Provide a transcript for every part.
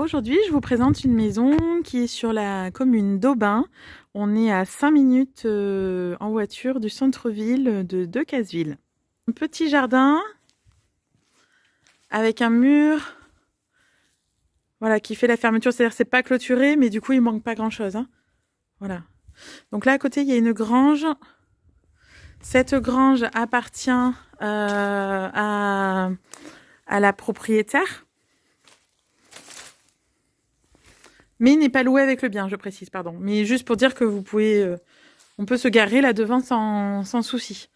aujourd'hui, je vous présente une maison qui est sur la commune d'Aubin. On est à 5 minutes en voiture du centre-ville de Decazeville. Un petit jardin avec un mur voilà, qui fait la fermeture. C'est-à-dire que c'est pas clôturé, mais du coup, il manque pas grand-chose. Hein. Voilà. Donc là, à côté, il y a une grange. Cette grange appartient à la propriétaire. Mais n'est pas loué avec le bien, je précise, pardon. Mais juste pour dire que vous pouvez... on peut se garer là devant sans souci.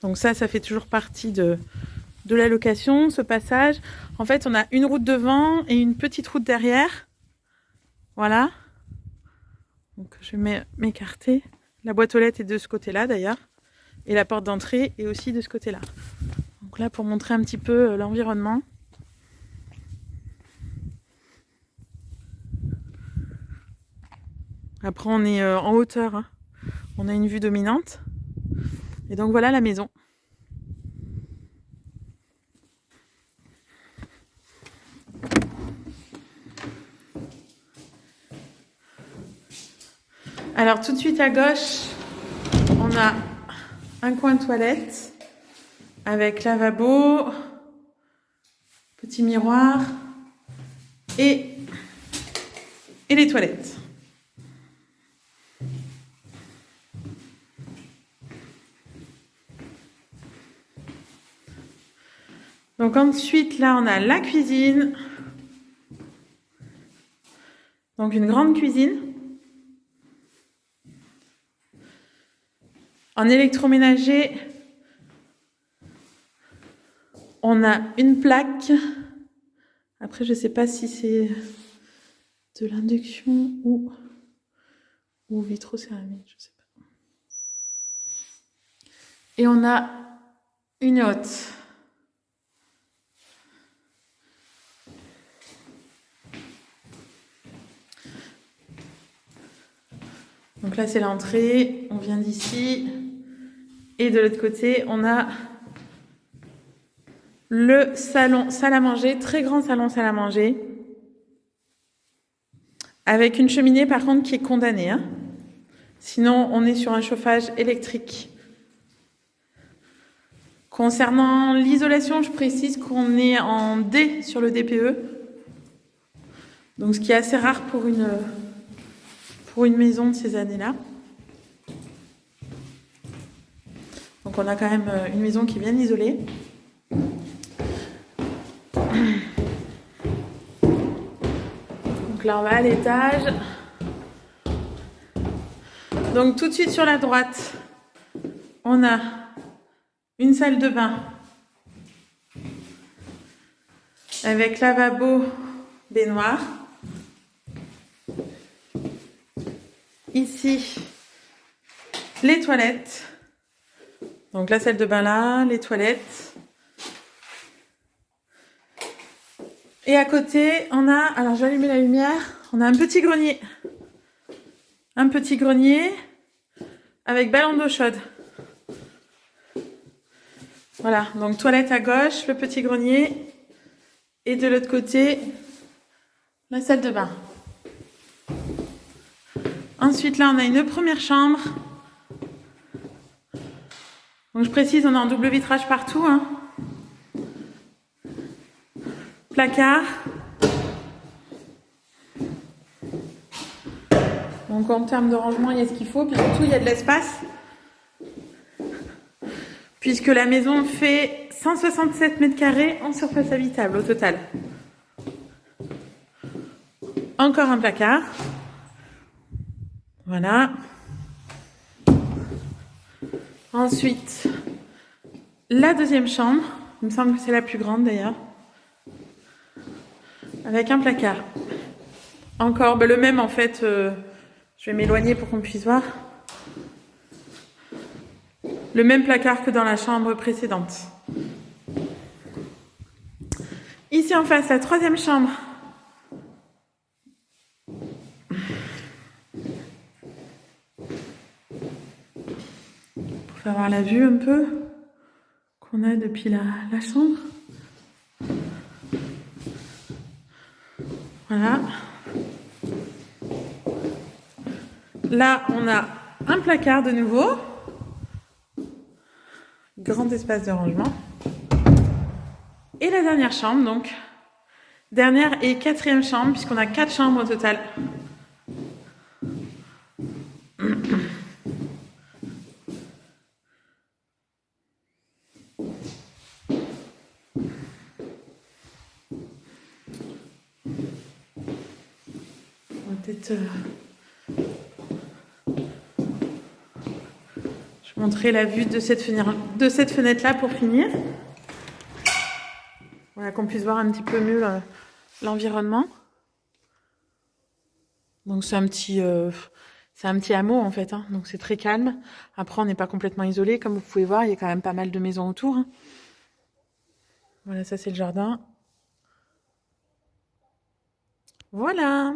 Donc ça fait toujours partie de la location, ce passage. En fait, on a une route devant et une petite route derrière. Voilà. Donc je vais m'écarter. La boîte aux lettres est de ce côté-là d'ailleurs. Et la porte d'entrée est aussi de ce côté-là. Donc là, pour montrer un petit peu l'environnement. Après, on est en hauteur. Hein. On a une vue dominante. Et donc voilà la maison. Alors tout de suite à gauche, on a un coin toilette avec lavabo, petit miroir et les toilettes. Donc ensuite là on a la cuisine. Donc une grande cuisine. En électroménager, on a une plaque. Après, je ne sais pas si c'est de l'induction ou vitrocéramique, je ne sais pas. Et on a une hotte. Donc là, c'est l'entrée. On vient d'ici. Et de l'autre côté, on a le salon, salle à manger, très grand salon, salle à manger. Avec une cheminée, par contre, qui est condamnée. Hein. Sinon, on est sur un chauffage électrique. Concernant l'isolation, je précise qu'on est en D sur le DPE. Donc, ce qui est assez rare pour une maison de ces années-là. Donc, on a quand même une maison qui est bien isolée. Donc là, on va à l'étage. Donc, tout de suite sur la droite, on a une salle de bain avec lavabo, baignoire. Ici, les toilettes. Donc la salle de bain là, les toilettes. Et à côté, on a, alors je vais allumer la lumière, on a un petit grenier. Un petit grenier avec ballon d'eau chaude. Voilà, donc toilette à gauche, le petit grenier. Et de l'autre côté, la salle de bain. Ensuite, là, on a une première chambre. Donc, je précise, on est en double vitrage partout. Hein. Placard. Donc, en termes de rangement, il y a ce qu'il faut. Puis surtout, il y a de l'espace. Puisque la maison fait 167 mètres carrés en surface habitable au total. Encore un placard. Voilà. Ensuite, la deuxième chambre. Il me semble que c'est la plus grande d'ailleurs. Avec un placard. Encore, le même en fait. Je vais m'éloigner pour qu'on puisse voir. Le même placard que dans la chambre précédente. Ici en face, la troisième chambre. Pour faire voir la vue un peu qu'on a depuis la chambre. Voilà. Là, on a un placard de nouveau. Grand espace de rangement. Et la dernière chambre, donc. Dernière et quatrième chambre, puisqu'on a 4 chambres au total. On va peut-être... Je vais montrer la vue de cette fenêtre-là pour finir. Voilà, qu'on puisse voir un petit peu mieux l'environnement. Donc c'est un petit hameau en fait, hein. Donc c'est très calme. Après on n'est pas complètement isolé, comme vous pouvez voir, il y a quand même pas mal de maisons autour, hein. Voilà, ça c'est le jardin. Voilà.